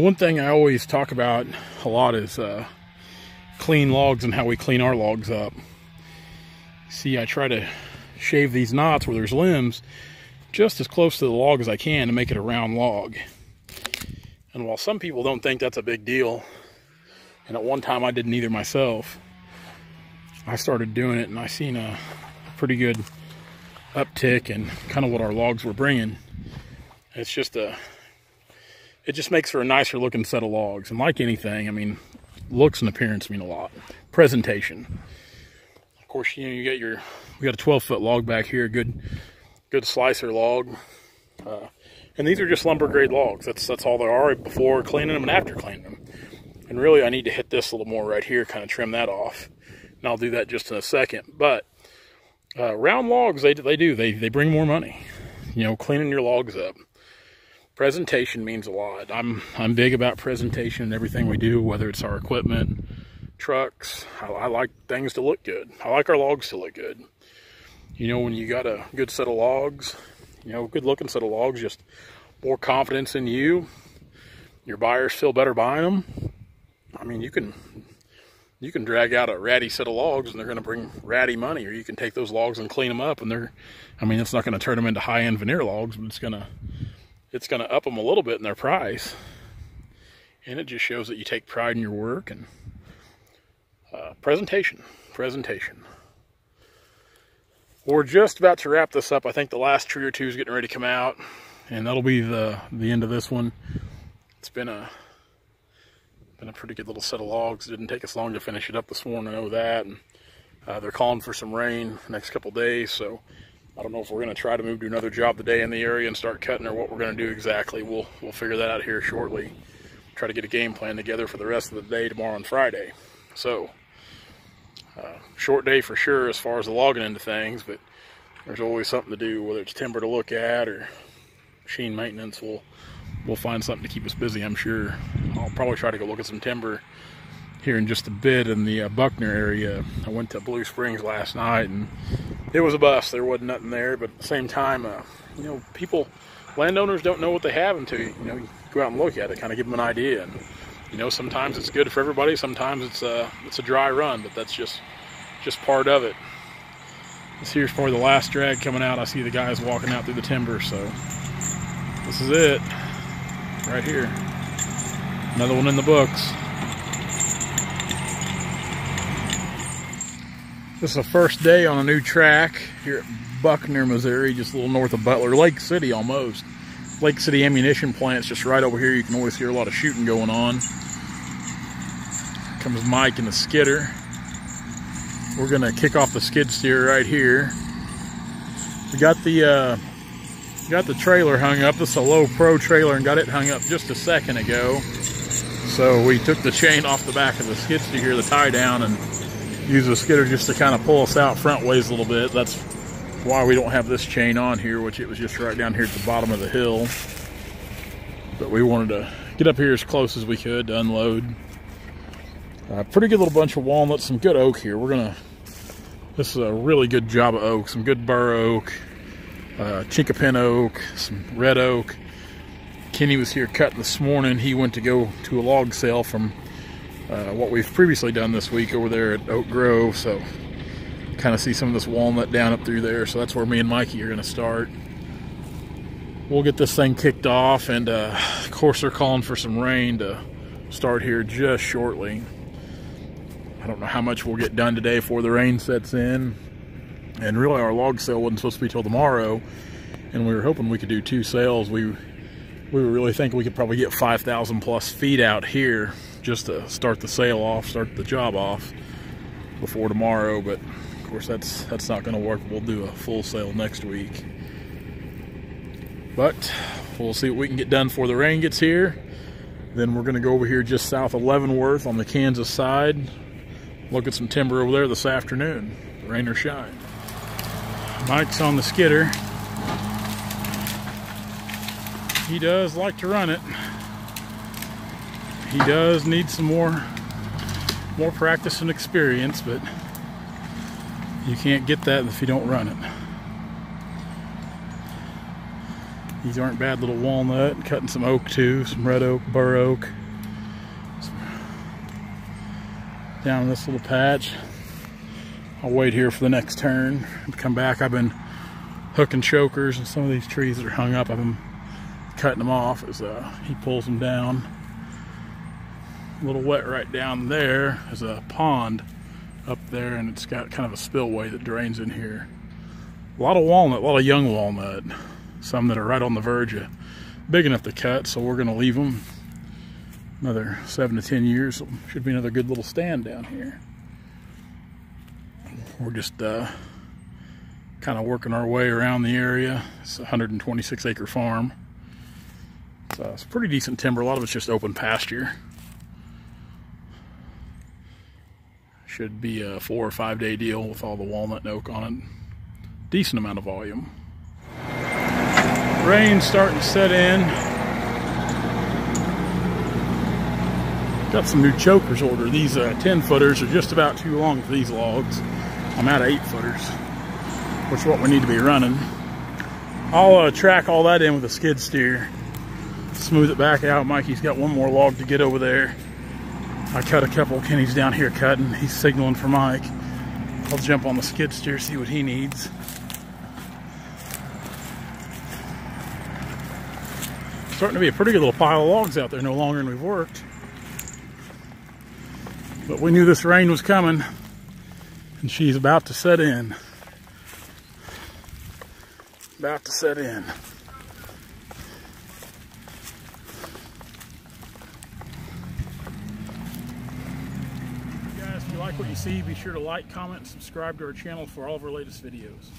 one thing I always talk about a lot is clean logs and how we clean our logs up. See, I try to shave these knots where there's limbs just as close to the log as I can to make it a round log. And while some people don't think that's a big deal, and at one time I didn't either myself, I started doing it and I seen a pretty good uptick in kind of what our logs were bringing. It's just it just makes for a nicer looking set of logs. And like anything, I mean, looks and appearance mean a lot. Presentation. Of course, you know, we got a 12-foot log back here, good slicer log. And these are just lumber grade logs. That's all there are before cleaning them and after cleaning them. And really, I need to hit this a little more right here, kind of trim that off. And I'll do that just in a second. But round logs, they bring more money. You know, cleaning your logs up. Presentation means a lot. I'm big about presentation in everything we do, whether it's our equipment, trucks. I like things to look good. I like our logs to look good. You know, when you got a good set of logs, you know, good looking set of logs, just more confidence in you. Your buyers feel better buying them. I mean, you can drag out a ratty set of logs and they're going to bring ratty money, or you can take those logs and clean them up and it's not going to turn them into high-end veneer logs, but it's going to up them a little bit in their price. And it just shows that you take pride in your work. And presentation. We're just about to wrap this up. I think the last tree or two is getting ready to come out, and that'll be the end of this one. It's been a pretty good little set of logs. It didn't take us long to finish it up this morning, I know that. And they're calling for some rain the next couple days, so I don't know if we're going to try to move to another job today in the area and start cutting, or what we're going to do exactly. We'll figure that out here shortly. Try to get a game plan together for the rest of the day tomorrow and Friday. So short day for sure as far as the logging into things, but there's always something to do, whether it's timber to look at or machine maintenance. We'll find something to keep us busy, I'm sure. I'll probably try to go look at some timber here in just a bit in the Buckner area. I went to Blue Springs last night and it was a bust. There wasn't nothing there, but at the same time, you know, landowners don't know what they have until you go out and look at it, kind of give them an idea. And you know, sometimes it's good for everybody, sometimes it's a dry run, but that's just part of it. This here's probably the last drag coming out. I see the guys walking out through the timber, so this is it right here. Another one in the books. This is the first day on a new track here at Buckner, Missouri, just a little north of Butler, Lake City almost. Lake City ammunition plant's just right over here. You can always hear a lot of shooting going on. Comes Mike and the skidder. We're gonna kick off the skid steer right here. We got the trailer hung up. This is a low pro trailer and got it hung up just a second ago. So we took the chain off the back of the skid steer here, the tie down, and used the skidder just to kind of pull us out front ways a little bit. That's why we don't have this chain on here, which it was just right down here at the bottom of the hill. But we wanted to get up here as close as we could to unload. Pretty good little bunch of walnuts, some good oak here. This is a really good job of oak, some good burr oak, chinkapin oak, some red oak. Kenny was here cutting this morning. He went to go to a log sale from what we've previously done this week over there at Oak Grove, so kind of see some of this walnut down up through there. So that's where me and Mikey are going to start. We'll get this thing kicked off, and of course they're calling for some rain to start here just shortly. I don't know how much we'll get done today before the rain sets in. And really our log sale wasn't supposed to be till tomorrow, and we were hoping we could do 2 sales. We were really thinking we could probably get 5,000 plus feet out here just to start the sale off, start the job off before tomorrow. But of course that's not going to work. We'll do a full sale next week. But we'll see what we can get done before the rain gets here. Then we're going to go over here just south of Leavenworth on the Kansas side, look at some timber over there this afternoon, rain or shine. Mike's on the skidder. He does like to run it. He does need some more practice and experience, but you can't get that if you don't run it. These aren't bad. Little walnut. Cutting some oak too, some red oak, bur oak. Down in this little patch. I'll wait here for the next turn and come back. I've been hooking chokers, and some of these trees that are hung up, I've been cutting them off as he pulls them down. A little wet right down there. There's a pond up there, and it's got kind of a spillway that drains in here. A lot of walnut, a lot of young walnut. Some that are right on the verge of big enough to cut, so we're going to leave them another 7 to 10 years. So should be another good little stand down here. We're just kind of working our way around the area. It's a 126 acre farm. So it's pretty decent timber. A lot of it's just open pasture. Should be a 4 or 5 day deal with all the walnut and oak on it. Decent amount of volume. Rain's starting to set in. Got some new chokers ordered. These 10 footers are just about too long for these logs. I'm out of 8 footers, which is what we need to be running. I'll track all that in with a skid steer. Smooth it back out. Mikey's got one more log to get over there. I cut a couple. Kenny's down here cutting. He's signaling for Mike. I'll jump on the skid steer, see what he needs. Starting to be a pretty good little pile of logs out there, no longer than we've worked. But we knew this rain was coming, and she's about to set in. About to set in. Guys, if you like what you see, be sure to like, comment, and subscribe to our channel for all of our latest videos.